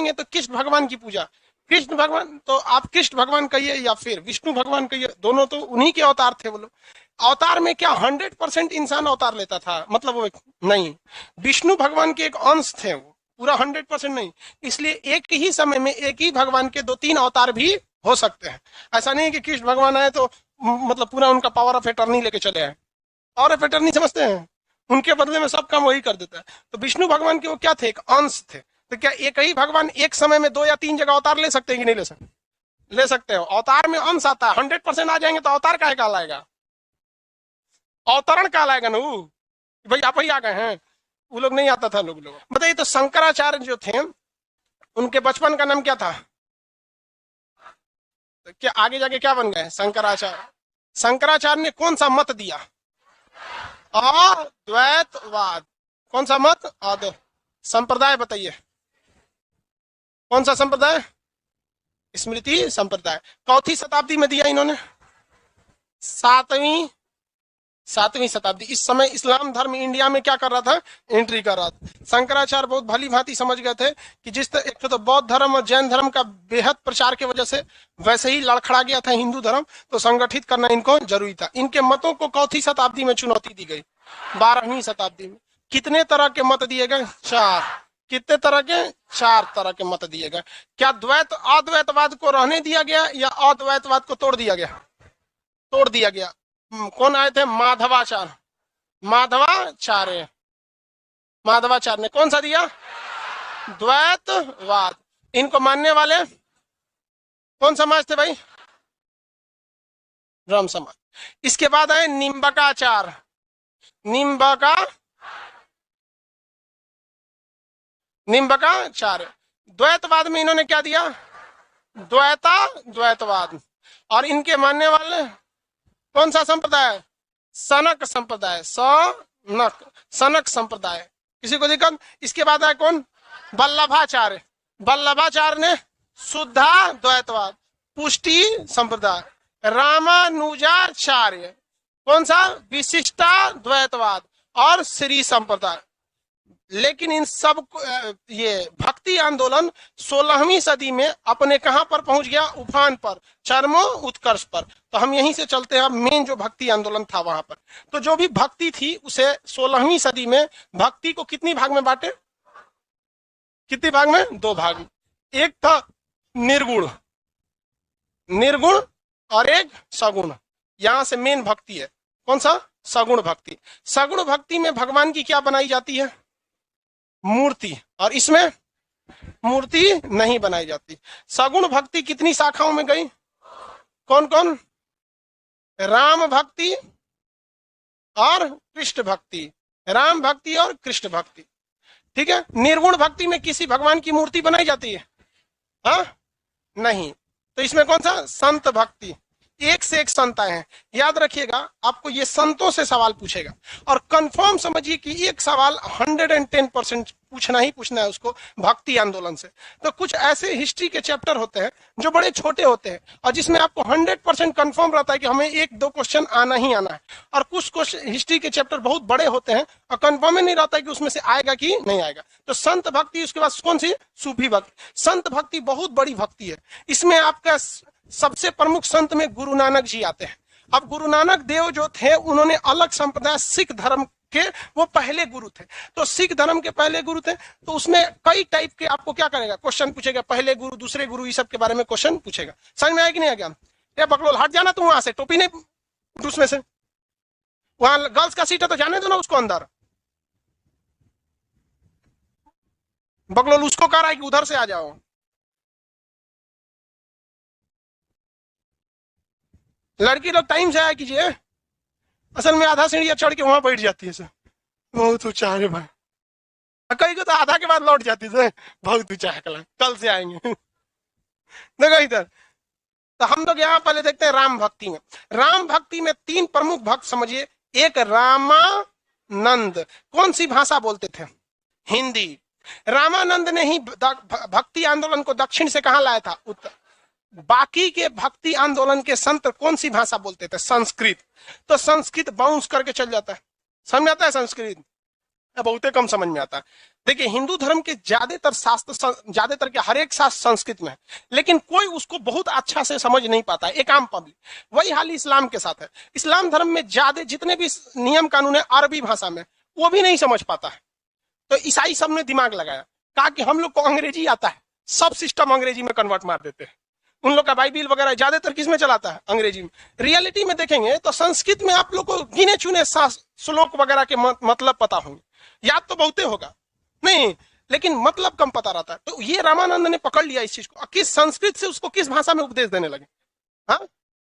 तो कृष्ण भगवान की पूजा, कृष्ण भगवान, तो आप कृष्ण भगवान कहिए या फिर विष्णु भगवान कहिए, दोनों तो उन्हीं के अवतार थे वो लोग। अवतार में क्या 100% इंसान अवतार लेता था, मतलब वो नहीं, विष्णु भगवान के एक अंश थे वो, पूरा 100% नहीं। इसलिए एक ही समय में एक ही भगवान के 2-3 अवतार भी हो सकते हैं। ऐसा नहीं कि कृष्ण भगवान आए तो मतलब पूरा उनका पावर ऑफ एटर्नी लेके चले आए। पावर ऑफ एटर्नी समझते हैं, उनके बदले में सब काम वही कर देता है। तो विष्णु भगवान के वो क्या थे, एक अंश थे। तो क्या एक ही भगवान एक समय में 2 या 3 जगह अवतार ले सकते हैं कि नहीं ले सकते? ले सकते हो। अवतार में अंश आता है, 100% आ जाएंगे तो अवतार काहे कहलाएगा, अवतरण कहलाएगा ना। भाई आप ही आ गए हैं, वो लोग नहीं आता था लोग। बताइए, तो शंकराचार्य जो थे उनके बचपन का नाम क्या था? तो क्या आगे जाके क्या बन गए? शंकराचार्य। शंकराचार्य ने कौन सा मत दिया? अद्वैतवाद। कौन सा मत? अद्वैत। संप्रदाय बताइए, कौन सा संप्रदाय? स्मृति संप्रदाय। चौथी शताब्दी में दिया इन्होंने, सातवीं शताब्दी। इस समय इस्लाम धर्म इंडिया में क्या कर रहा था? एंट्री कर रहा था। शंकराचार्य बहुत भली भांति समझ गए थे कि जिस एक तो बौद्ध धर्म और जैन धर्म का बेहद प्रचार की वजह से वैसे ही लड़खड़ा गया था हिंदू धर्म, तो संगठित करना इनको जरूरी था। इनके मतों को चौथी शताब्दी में चुनौती दी गई। 12वीं शताब्दी में कितने तरह के मत दिए गए? 4। कितने तरह के? 4 तरह के मत दिए गए। क्या द्वैत अद्वैतवाद को रहने दिया गया या अद्वैतवाद को तोड़ दिया गया? तोड़ दिया गया। कौन आए थे? माधवाचार्य। माधवाचार्य ने कौन सा दिया? द्वैतवाद। इनको मानने वाले कौन समाज थे भाई? ब्रह्म समाज। इसके बाद आए निम्बकाचार्य। निम्बकाचार्य। द्वैतवाद में इन्होंने क्या दिया? द्वैतवाद। और इनके मानने वाले कौन सा संप्रदाय? सनक संप्रदाय। सनक संप्रदाय। किसी को दिक्कत? इसके बाद आए कौन? वल्लभाचार्य। वल्लभाचार्य ने शुद्धा द्वैतवाद, पुष्टि संप्रदाय। रामानुजाचार्य कौन सा? विशिष्टा द्वैतवाद और श्री संप्रदाय। लेकिन इन सब ये भक्ति आंदोलन 16वीं सदी में अपने कहां पर पहुंच गया? उफान पर, चरमो उत्कर्ष पर। तो हम यहीं से चलते हैं, मेन जो भक्ति आंदोलन था वहां पर। तो जो भी भक्ति थी उसे 16वीं सदी में भक्ति को कितनी भाग में बांटे? कितनी भाग में? 2 भाग में। एक था निर्गुण और एक सगुण। यहां से मेन भक्ति है कौन सा? सगुण भक्ति। सगुण भक्ति में भगवान की क्या बनाई जाती है? मूर्ति। और इसमें मूर्ति नहीं बनाई जाती। सगुण भक्ति कितनी शाखाओं में गई? कौन कौन? राम भक्ति और कृष्ण भक्ति। राम भक्ति और कृष्ण भक्ति, ठीक है। निर्गुण भक्ति में किसी भगवान की मूर्ति बनाई जाती है? हाँ, नहीं। तो इसमें कौन सा? संत भक्ति। एक से एक संत आए हैं। याद रखिएगा, आपको ये संतों से सवाल पूछेगा और कंफर्म समझिए कि एक सवाल 110% पूछना ही पूछना है उसको भक्ति आंदोलन से। तो कुछ ऐसे हिस्ट्री के चैप्टर होते हैं जो बड़े छोटे होते हैं और जिसमें आपको 100% कंफर्म रहता है कि हमें 1-2 क्वेश्चन आना ही आना है। और कुछ क्वेश्चन हिस्ट्री के चैप्टर बहुत बड़े होते हैं और कंफर्म ही नहीं रहता है कि उसमें से आएगा कि नहीं आएगा। तो संत भक्ति, उसके बाद कौन सी? सूफी भक्ति। संत भक्ति बहुत बड़ी भक्ति है। इसमें आपका सबसे प्रमुख संत में गुरु नानक जी आते हैं। अब गुरु नानक देव जो थे उन्होंने अलग संप्रदाय सिख धर्म के वो पहले गुरु थे। तो सिख धर्म के पहले गुरु थे, तो उसमें कई टाइप के आपको क्या करेगा? क्वेश्चन पूछेगा, पहले गुरु, दूसरे गुरु, इस सब के बारे में क्वेश्चन पूछेगा। समझ में आया कि नहीं आ गया? ये बकलोल हट जाना तुम वहां से, टोपी नहीं उसमें से। वहां गर्ल्स का सीट है तो जाने दो ना उसको अंदर। बकलोल उसको कह रहा है कि उधर से आ जाओ। लड़की लोग टाइम से आया कीजिए। असल में आधा सीढ़ियां चढ़ के वहां बैठ जाती है सर, बहुत ऊंचा है भाई। कई को तो आधा के बाद लौट जाती है, बहुत ऊंचा है, कल से आएंगे। देखो इधर, तो हम लोग यहाँ पहले देखते हैं राम भक्ति में। राम भक्ति में 3 प्रमुख भक्त समझिए। एक रामानंद, कौन सी भाषा बोलते थे? हिंदी। रामानंद ने ही भक्ति आंदोलन को दक्षिण से कहां लाया था? उत्तर। बाकी के भक्ति आंदोलन के संत कौन सी भाषा बोलते थे? संस्कृत। तो संस्कृत बाउंस करके चल जाता है। समझ में आता है संस्कृत? बहुते कम समझ में आता है। देखिए हिंदू धर्म के ज्यादातर शास्त्र, ज्यादातर के हर एक शास्त्र संस्कृत में है, लेकिन कोई उसको बहुत अच्छा से समझ नहीं पाता है, एक आम पब्लिक। वही हाल इस्लाम के साथ है। इस्लाम धर्म में ज्यादा जितने भी नियम कानून है अरबी भाषा में, वो भी नहीं समझ पाता है। तो ईसाई सब ने दिमाग लगाया, कहा कि हम लोग को अंग्रेजी आता है, सब सिस्टम अंग्रेजी में कन्वर्ट मार देते हैं। उन लोग का बाइबिल वगैरह ज्यादातर किस में चलाता है? अंग्रेजी में। रियलिटी में देखेंगे तो संस्कृत में आप लोग को गिने चुने श्लोक वगैरह के मतलब पता होंगे, याद तो बहुते होगा नहीं, लेकिन मतलब कम पता रहता है। तो ये रामानंद ने पकड़ लिया इस चीज को, किस संस्कृत से उसको किस भाषा में उपदेश देने लगे? हाँ,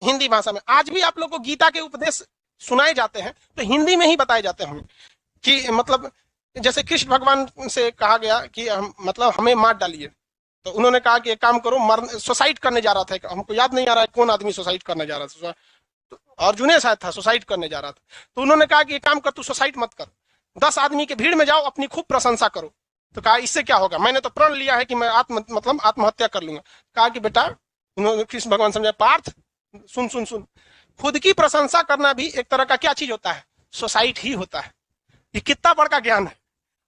हिंदी भाषा में। आज भी आप लोग को गीता के उपदेश सुनाए जाते हैं तो हिंदी में ही बताए जाते होंगे कि मतलब जैसे कृष्ण भगवान से कहा गया कि मतलब हमें मार डालिए, तो उन्होंने कहा कि एक काम करो, सुसाइड करने जा रहा था, हमको याद नहीं आ रहा है कौन आदमी सुसाइड करने जा रहा था, तो अर्जुन शायद था, सुसाइड करने जा रहा था। तो उन्होंने कहा कि एक काम कर, तू सुसाइड मत कर, 10 आदमी के भीड़ में जाओ, अपनी खूब प्रशंसा करो। तो कहा इससे क्या होगा, मैंने तो प्रण लिया है कि मैं आत्महत्या कर लूंगा। कहा कि बेटा, उन्होंने कृष्ण भगवान समझा, पार्थ सुन सुन सुन, खुद की प्रशंसा करना भी एक तरह का क्या चीज होता है? सुसाइड ही होता है। ये कितना बड़ा ज्ञान है।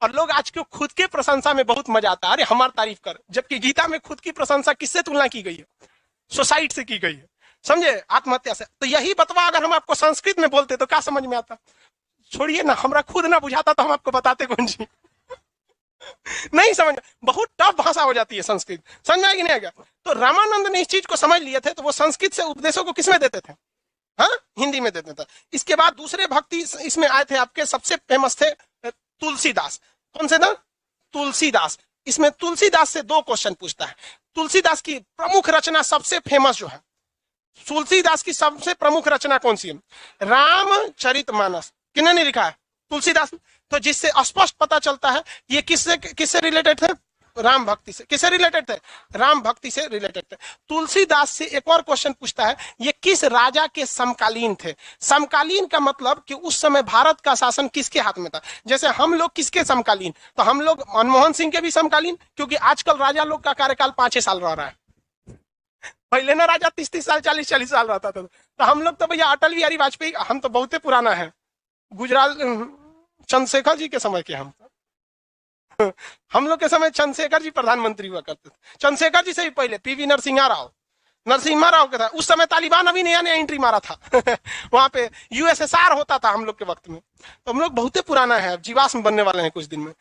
और लोग आज के खुद के प्रशंसा में बहुत मजा आता है, अरे हमारी तारीफ कर, जबकि गीता में खुद की प्रशंसा किससे तुलना की गई है? सुसाइड से की गई है, समझे, आत्महत्या से। तो यही बतवा अगर हम आपको संस्कृत में बोलते तो क्या समझ में आता? छोड़िए ना, हमरा खुद ना बुझाता तो हम आपको बताते कौन जी। नहीं समझ, बहुत टफ भाषा हो जाती है संस्कृत, समझ में आएगी नहीं आएगा? तो रामानंद ने इस चीज को समझ लिए थे, तो वो संस्कृत से उपदेशों को किसमें देते थे? हाँ, हिंदी में देते थे। इसके बाद दूसरे भक्ति इसमें आए थे, आपके सबसे फेमस थे तुलसीदास। कौन से था? तुलसीदास। इसमें तुलसीदास से 2 क्वेश्चन पूछता है। तुलसीदास की प्रमुख रचना सबसे फेमस जो है, तुलसीदास की सबसे प्रमुख रचना कौन सी है? रामचरितमानस। किसने ने लिखा है? तुलसीदास। तो जिससे स्पष्ट पता चलता है ये किससे रिलेटेड थे? राम भक्ति से। किससे रिलेटेड थे? राम भक्ति से रिलेटेड थे। तुलसीदास से एक और क्वेश्चन पूछता है, ये किस राजा के समकालीन थे? समकालीन का मतलब कि उस समय भारत का शासन किसके हाथ में था। जैसे हम लोग किसके समकालीन, तो हम लोग मनमोहन सिंह के भी समकालीन, क्योंकि आजकल राजा लोग का कार्यकाल 5-6 साल रह रहा है। पहले ना राजा 30-30 साल 40-40 साल रहता था। तो हम लोग तो भैया अटल बिहारी वाजपेयी, हम तो बहुते पुराना है, गुजरात चंद्रशेखर जी के समय के हम लोग के समय चंद्रशेखर जी प्रधानमंत्री हुआ करते थे। चंद्रशेखर जी से भी पहले पीवी नरसिम्हा राव के था। उस समय तालिबान अभी नया नया एंट्री मारा था वहां पे यूएसएसआर होता था हम लोग के वक्त में। तो हम लोग बहुत पुराना है, जीवाश्म बनने वाले हैं कुछ दिन में।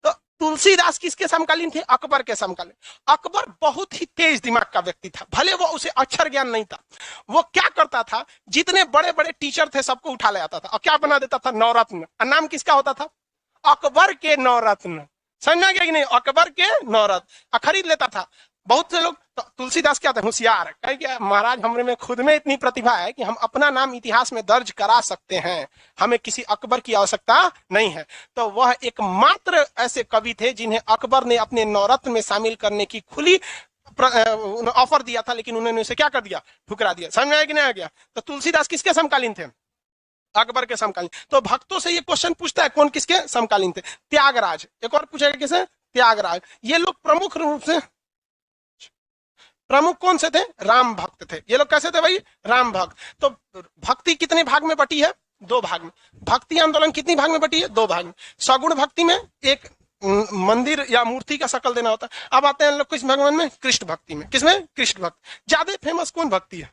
तो तुलसीदास किसके समकालीन थे? अकबर के समकालीन। अकबर बहुत ही तेज दिमाग का व्यक्ति था, भले वो उसे अक्षर ज्ञान नहीं था। वो क्या करता था, जितने बड़े बड़े टीचर थे सबको उठा ले आता था और क्या बना देता था? नवरत्न। नाम किसका होता था? अकबर के नवरत्न। समझना गया कि नहीं? अकबर के नवरत्न खरीद लेता था। बहुत से लोग तो तुलसीदास क्या थे? होशियार। कहे कि महाराज हमरे में खुद में इतनी प्रतिभा है कि हम अपना नाम इतिहास में दर्ज करा सकते हैं, हमें किसी अकबर की आवश्यकता नहीं है। तो वह एकमात्र ऐसे कवि थे जिन्हें अकबर ने अपने नवरत्न में शामिल करने की खुली ऑफर दिया था, लेकिन उन्होंने उसे क्या कर दिया? ठुकरा दिया। समझ में आया कि नहीं आ गया? तो तुलसीदास किसके समकालीन थे? अकबर के समकालीन। तो भक्तों से ये क्वेश्चन पूछता है, कौन किसके समकालीन थे? त्यागराज। एक और पूछेगा किसे? त्यागराज। ये लोग प्रमुख रूप से प्रमुख कौन से थे? राम भक्त थे। ये लोग कैसे थे भाई? राम भक्त। तो भक्ति कितने भाग में बटी है? 2 भाग में। भक्ति आंदोलन कितनी भाग में बटी है? 2 भाग में। सगुण भक्ति में एक मंदिर या मूर्ति का शकल देना होता है। अब आते हैं लोग किस भगवान में? कृष्ण भक्ति में। किसमें? कृष्ण भक्त। ज्यादा फेमस कौन भक्ति है?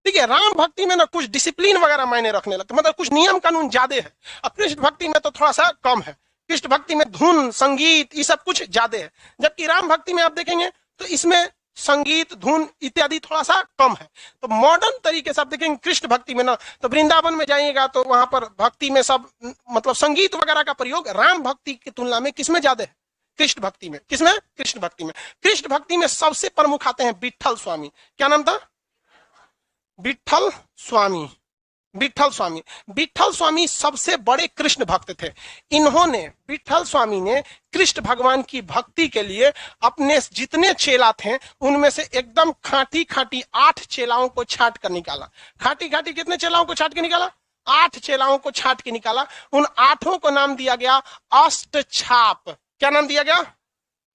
ठीक है, राम भक्ति में ना कुछ डिसिप्लिन वगैरह मायने रखने लगते, मतलब कुछ नियम कानून ज्यादा है। और कृष्ण भक्ति में तो थोड़ा सा कम है। कृष्ण भक्ति में धुन संगीत ये सब कुछ ज्यादा है, जबकि राम भक्ति में आप देखेंगे तो इसमें संगीत धुन इत्यादि थोड़ा सा कम है। तो मॉडर्न तरीके से आप देखेंगे कृष्ण भक्ति में ना, तो वृंदावन में जाइएगा तो वहां पर भक्ति में सब मतलब संगीत वगैरह का प्रयोग राम भक्ति की तुलना में किसमें ज्यादा है? कृष्ण भक्ति में। किसमें? कृष्ण भक्ति में। कृष्ण भक्ति में सबसे प्रमुख आते हैं विट्ठल स्वामी। क्या नाम था? विट्ठल स्वामी। विट्ठल स्वामी। विट्ठल स्वामी सबसे बड़े कृष्ण भक्त थे। इन्होंने, विट्ठल स्वामी ने कृष्ण भगवान की भक्ति के लिए अपने जितने चेला थे उनमें से एकदम खाटी खाटी 8 चेलाओं को छांट कर निकाला। खाटी खाटी कितने चेलाओं को छांट के निकाला? 8 चेलाओं को छांट के निकाला। उन 8 को नाम दिया गया अष्टछाप। क्या नाम दिया गया?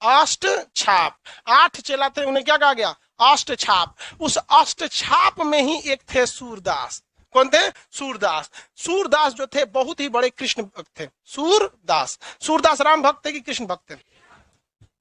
अष्टछाप। 8 चेला थे, उन्हें क्या कहा गया? अष्टछाप। उस अष्टछाप में ही एक थे सूरदास। कौन थे? सूरदास। सूरदास जो थे बहुत ही बड़े कृष्ण भक्त थे। सूरदास, सूरदास राम भक्त थे कि कृष्ण भक्त थे?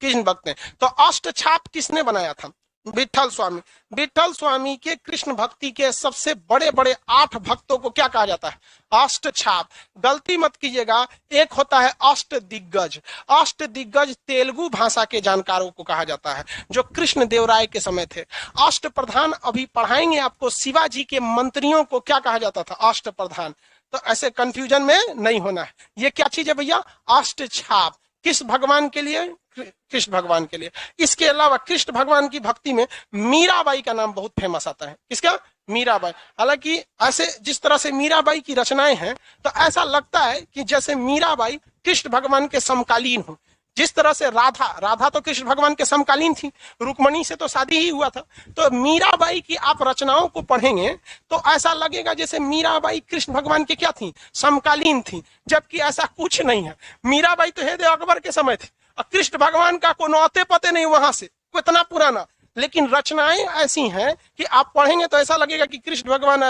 कृष्ण भक्त थे। तो अष्ट छाप किसने बनाया था? विठल स्वामी। विठल स्वामी के कृष्ण भक्ति के सबसे बड़े बड़े 8 भक्तों को क्या कहा जाता है? अष्ट छाप। गलती मत कीजिएगा, एक होता है अष्ट दिग्गज। अष्ट दिग्गज तेलुगु भाषा के जानकारों को कहा जाता है, जो कृष्ण देव राय के समय थे। अष्ट प्रधान अभी पढ़ाएंगे आपको, शिवाजी के मंत्रियों को क्या कहा जाता था? अष्ट प्रधान। तो ऐसे कंफ्यूजन में नहीं होना है। ये क्या चीज है भैया? अष्ट छाप। किस भगवान के लिए? कृष्ण भगवान के लिए। इसके अलावा कृष्ण भगवान की भक्ति में मीराबाई का नाम बहुत फेमस आता है। किसका? मीराबाई। हालांकि ऐसे जिस तरह से मीराबाई की रचनाएं हैं, तो ऐसा लगता है कि जैसे मीराबाई कृष्ण भगवान के समकालीन हो। जिस तरह से राधा तो कृष्ण भगवान के समकालीन थी, रुक्मणी से तो शादी ही हुआ था। तो मीराबाई की आप रचनाओं को पढ़ेंगे तो ऐसा लगेगा जैसे मीराबाई कृष्ण भगवान के क्या थी? समकालीन थी, जबकि ऐसा कुछ नहीं है। मीराबाई तो है अकबर के समय थे, और कृष्ण भगवान का कोई नौते पते नहीं वहां से, कितना पुराना। लेकिन रचनाएं ऐसी हैं कि आप पढ़ेंगे तो ऐसा लगेगा कि कृष्ण भगवान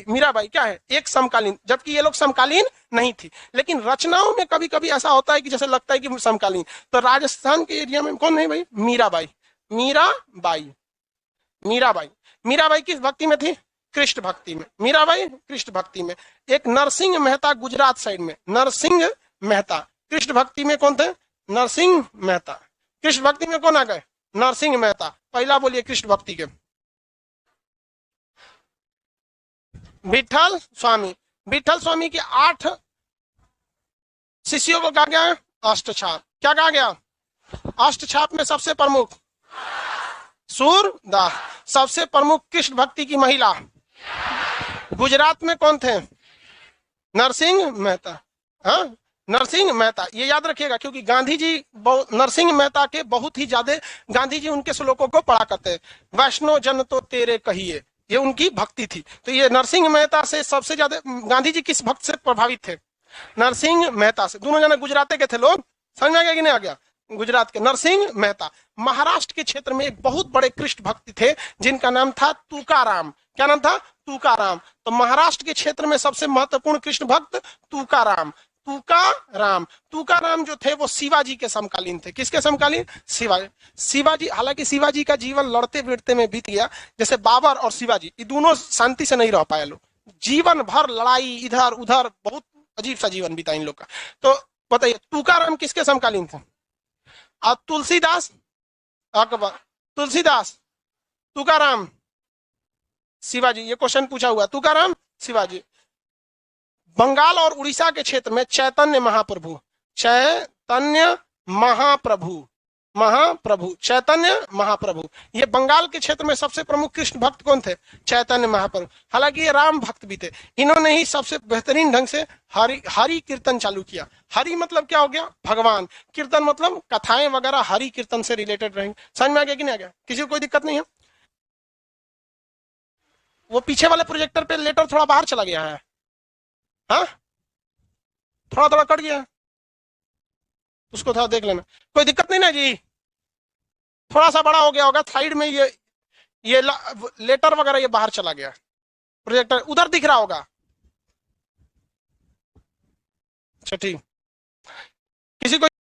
मीराबाई क्या है? एक समकालीन, जबकि ये लोग समकालीन नहीं थी। लेकिन रचनाओं में कभी कभी ऐसा होता है कि जैसे लगता है कि समकालीन। तो राजस्थान के एरिया में कौन है भाई? मीराबाई। मीराबाई, मीराबाई। मीराबाई किस भक्ति में थी? कृष्ण भक्ति में। मीराबाई कृष्ण भक्ति में। एक नरसिंह मेहता गुजरात साइड में, नरसिंह मेहता कृष्ण भक्ति में कौन थे? नरसिंह मेहता। कृष्ण भक्ति में कौन आ गए? नरसिंह मेहता। पहला बोलिए कृष्ण भक्ति के। विठल स्वामी। विठल स्वामी के 8 शिष्यों को कहा गया? अष्टछाप। क्या कहा गया? अष्टछाप में सबसे प्रमुख सूरदास। सबसे प्रमुख कृष्ण भक्ति की महिला गुजरात में कौन थे? नरसिंह मेहता। हाँ, नरसिंह मेहता। ये याद रखिएगा, क्योंकि गांधी जी नरसिंह मेहता के बहुत ही ज्यादा, गांधी जी उनके श्लोकों को पढ़ा करते हैं। वैष्णो जन तो तेरे कहिए, ये उनकी भक्ति थी। तो ये नरसिंह मेहता से सबसे ज्यादा गांधी जी किस भक्त से प्रभावित थे? नरसिंह मेहता से। दोनों जने गुजरात के थे लोग, समझ में आ गया कि नहीं आ गया? गुजरात के नरसिंह मेहता। महाराष्ट्र के क्षेत्र में एक बहुत बड़े कृष्ण भक्त थे जिनका नाम था तुकाराम। क्या नाम था? तुकाराम। तो महाराष्ट्र के क्षेत्र में सबसे महत्वपूर्ण कृष्ण भक्त तुकाराम। तुकाराम। तुकाराम जो थे वो शिवाजी के समकालीन थे। किसके समकालीन? शिवाजी। शिवाजी, हालांकि शिवाजी का जीवन लड़ते भिड़ते में बीत गया। जैसे बाबर और शिवाजी, ये दोनों शांति से नहीं रह पाए लोग, जीवन भर लड़ाई, इधर उधर, बहुत अजीब सा जीवन बीता इन लोग का। तो बताइए तुकाराम किसके समकालीन थे? और तुलसीदास, अकबर, तुलसीदास, तुकाराम, शिवाजी। ये क्वेश्चन पूछा हुआ, तुकाराम, शिवाजी। बंगाल और उड़ीसा के क्षेत्र में चैतन्य महाप्रभु, चैतन्य महाप्रभु, महाप्रभु, चैतन्य महाप्रभु। ये बंगाल के क्षेत्र में सबसे प्रमुख कृष्ण भक्त कौन थे? चैतन्य महाप्रभु। हालांकि ये राम भक्त भी थे। इन्होंने ही सबसे बेहतरीन ढंग से हरि कीर्तन चालू किया। हरि मतलब क्या हो गया? भगवान। कीर्तन मतलब कथाएं वगैरह हरि कीर्तन से रिलेटेड रहेंगे। समझ में आ गया कि नहीं आ गया? किसी को कोई दिक्कत नहीं है? वो पीछे वाले प्रोजेक्टर पे लेटर थोड़ा बाहर चला गया है। हाँ, थोड़ा थोड़ा कट गया, उसको थोड़ा देख लेना। कोई दिक्कत नहीं ना जी? थोड़ा सा बड़ा हो गया होगा साइड में, ये लेटर वगैरह ये बाहर चला गया। प्रोजेक्टर उधर दिख रहा होगा। अच्छा ठीक।